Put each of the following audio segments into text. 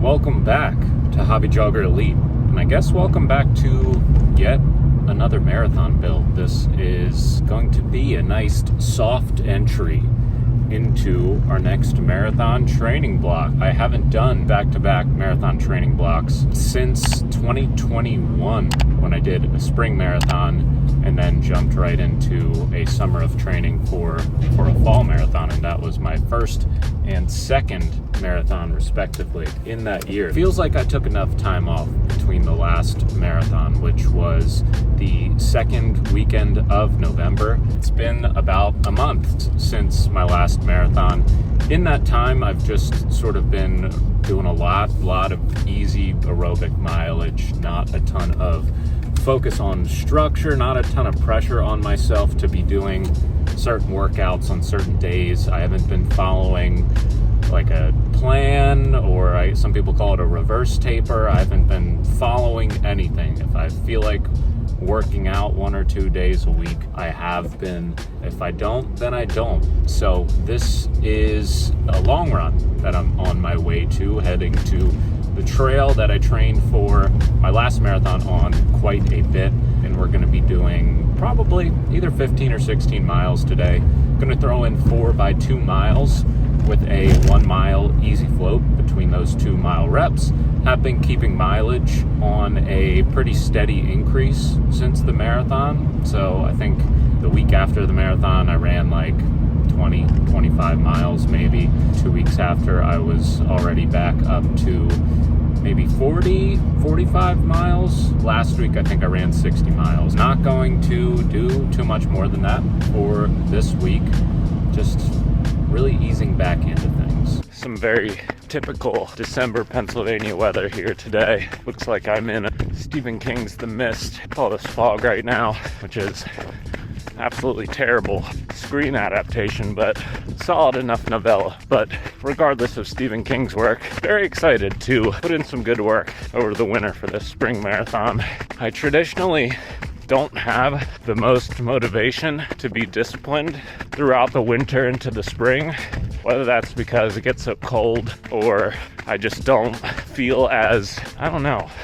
Welcome back to Hobby Jogger Elite, and I guess welcome back to yet another marathon build. This is going to be a nice soft entry into our next marathon training block. I haven't done back-to-back marathon training blocks since 2021 when I did a spring marathon and then jumped right into a summer of training for a fall marathon, and that was my first and second marathon respectively in that year. Feels like I took enough time off between the last marathon, which was the second weekend of November. It's been about a month since my last marathon. In that time, I've just sort of been doing a lot of easy aerobic mileage, not a ton of focus on structure, not a ton of pressure on myself to be doing certain workouts on certain days. I haven't been following like a plan, or some people call it a reverse taper. I haven't been following anything. If I feel like working out 1 or 2 days a week, I have been. If I don't, then I don't. So this is a long run that I'm on my way to, heading to the trail that I trained for my last marathon on quite a bit, and we're going to be doing probably either 15 or 16 miles today. Going to throw in 4x2 miles with a 1 mile easy float between those 2 mile reps. Have been keeping mileage on a pretty steady increase since the marathon. So I think the week after the marathon, I ran like 20, 25 miles maybe. 2 weeks after, I was already back up to maybe 40, 45 miles. Last week, I think I ran 60 miles. Not going to do too much more than that for this week. Just really easing back into things. Some very typical December Pennsylvania weather here today. Looks like I'm in Stephen King's The Mist. All this fog right now, which is absolutely terrible screen adaptation, but solid enough novella. But regardless of Stephen King's work, very excited to put in some good work over the winter for this spring marathon. I traditionally don't have the most motivation to be disciplined throughout the winter into the spring, whether that's because it gets so cold or I just don't feel as,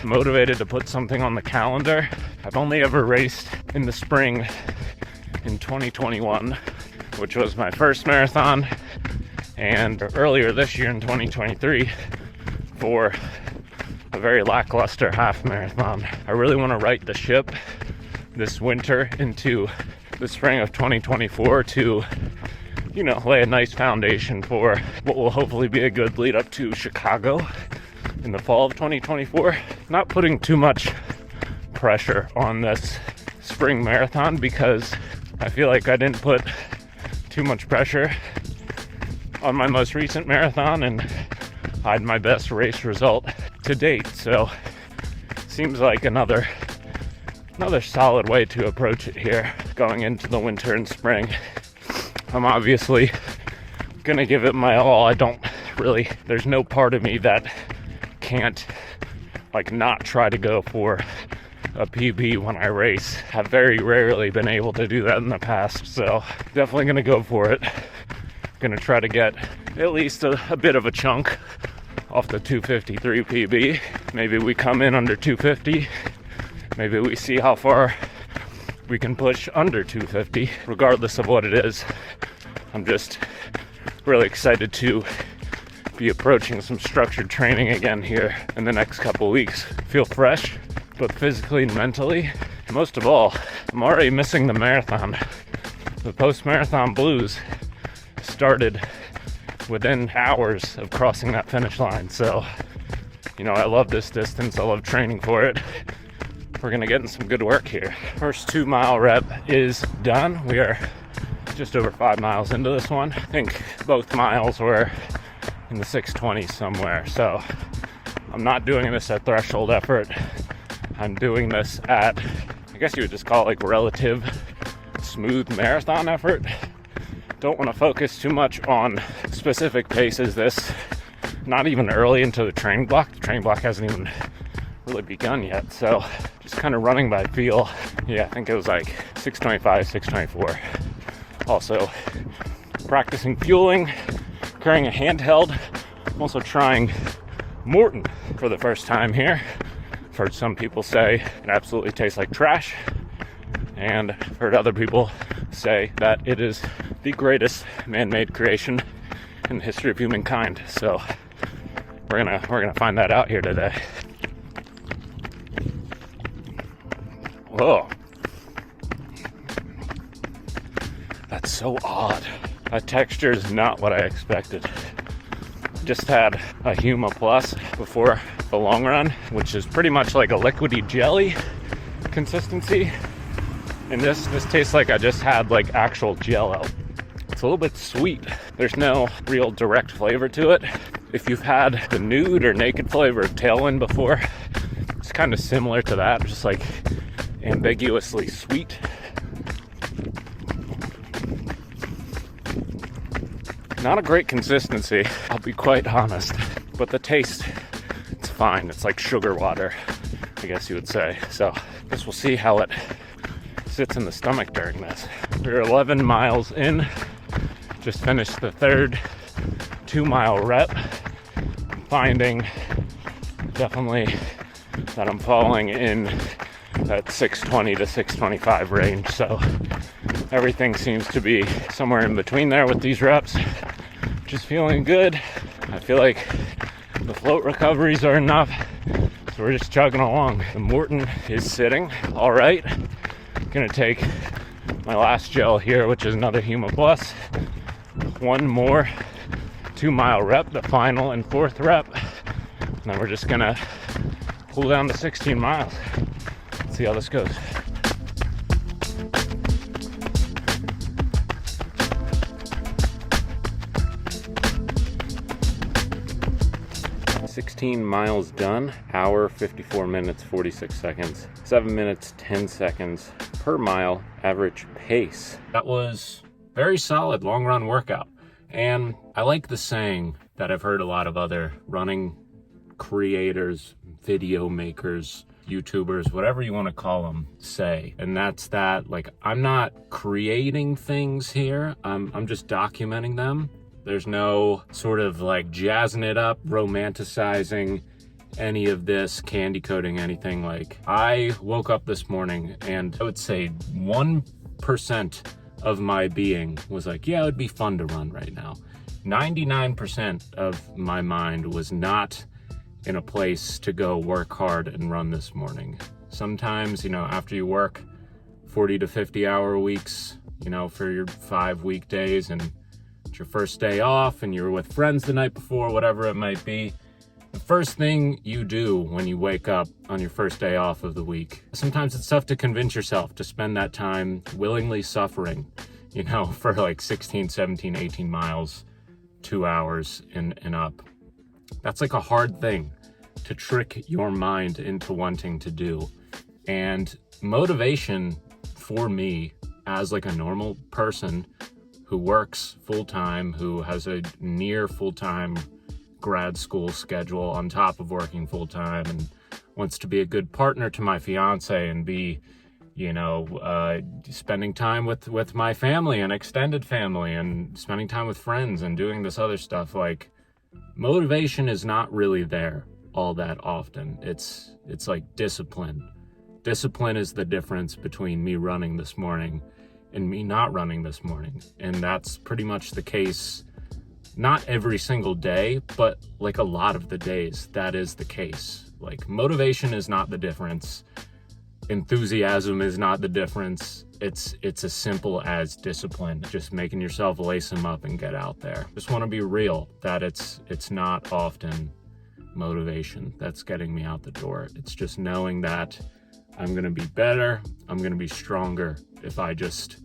motivated to put something on the calendar. I've only ever raced in the spring in 2021, which was my first marathon, and earlier this year in 2023 for a very lackluster half marathon. I really want to right the ship this winter into the spring of 2024 to, lay a nice foundation for what will hopefully be a good lead up to Chicago in the fall of 2024. Not putting too much pressure on this spring marathon because I feel like I didn't put too much pressure on my most recent marathon, and I had my best race result to date. So seems like another solid way to approach it here going into the winter and spring. I'm obviously gonna give it my all. There's no part of me that can't not try to go for a PB when I race. I've very rarely been able to do that in the past, so definitely gonna go for it. Gonna try to get at least a bit of a chunk off the 253 PB. Maybe we come in under 250. Maybe we see how far we can push under 250. Regardless of what it is, I'm just really excited to be approaching some structured training again here in the next couple weeks. Feel fresh, but physically and mentally, most of all, I'm already missing the marathon. The post-marathon blues started within hours of crossing that finish line. So, I love this distance. I love training for it. We're gonna get in some good work here. First 2 mile rep is done. We are just over 5 miles into this one. I think both miles were in the 620s somewhere. So I'm not doing this at threshold effort. I'm doing this at, I guess you would just call it relative smooth marathon effort. Don't want to focus too much on specific paces not even early into the training block. The training block hasn't even really begun yet, so just kind of running by feel. I think it was 625, 624. Also practicing fueling, carrying a handheld. I'm also trying Morton for the first time here. I've heard some people say it absolutely tastes like trash, and I've heard other people say that it is the greatest man-made creation in the history of humankind. So we're gonna find that out here today. Whoa. That's so odd. That texture is not what I expected. Just had a Huma Plus before the long run, which is pretty much like a liquidy jelly consistency. And this tastes like I just had like actual Jell-O. It's a little bit sweet. There's no real direct flavor to it. If you've had the nude or naked flavor of Tailwind before, it's kind of similar to that, just like ambiguously sweet. Not a great consistency, I'll be quite honest, but the taste, it's fine. It's like sugar water, I guess you would say. So I guess we'll see how it sits in the stomach during this. We're 11 miles in, just finished the third 2-mile rep. I'm finding definitely that I'm falling in that 620 to 625 range, so everything seems to be somewhere in between there with these reps. Just feeling good. I feel like the float recoveries are enough, so we're just chugging along. The Morton is sitting all right. Gonna take my last gel here, which is another Huma Plus. One more 2-mile rep, the final and fourth rep, and then we're just gonna cool down to 16 miles. Let's see how this goes. "16 miles done, hour, 54 minutes, 46 seconds, 7 minutes, 10 seconds per mile average pace." That was very solid long run workout. And I like the saying that I've heard a lot of other running creators, video makers, YouTubers, whatever you want to call them, say. And that's that, like, I'm not creating things here. I'm just documenting them. There's no sort of like jazzing it up, romanticizing any of this, candy coating anything. Like, I woke up this morning and I would say 1% of my being was like, yeah, it would be fun to run right now. 99% of my mind was not in a place to go work hard and run this morning. Sometimes, after you work 40 to 50 hour weeks, for your 5 weekdays, and it's your first day off and you're with friends the night before, whatever it might be, the first thing you do when you wake up on your first day off of the week, sometimes it's tough to convince yourself to spend that time willingly suffering, for like 16, 17, 18 miles, 2 hours and up. That's like a hard thing to trick your mind into wanting to do. And motivation for me, as like a normal person who works full-time, who has a near full-time grad school schedule on top of working full-time, and wants to be a good partner to my fiance and be, spending time with my family and extended family and spending time with friends and doing this other stuff. Like, motivation is not really there all that often. It's like discipline. Discipline is the difference between me running this morning and me not running this morning. And that's pretty much the case, not every single day, but like a lot of the days, that is the case. Like, motivation is not the difference. Enthusiasm is not the difference. It's as simple as discipline, just making yourself lace them up and get out there. Just want to be real that it's not often motivation that's getting me out the door. It's just knowing that I'm going to be better, I'm going to be stronger if I just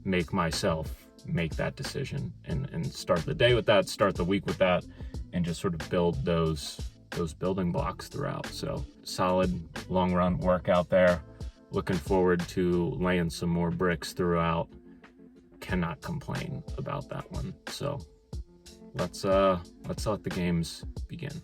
make myself make that decision and start the day with that, start the week with that, and just sort of build those building blocks throughout. So solid long run workout there. Looking forward to laying some more bricks throughout. Cannot complain about that one. So let's let the games begin.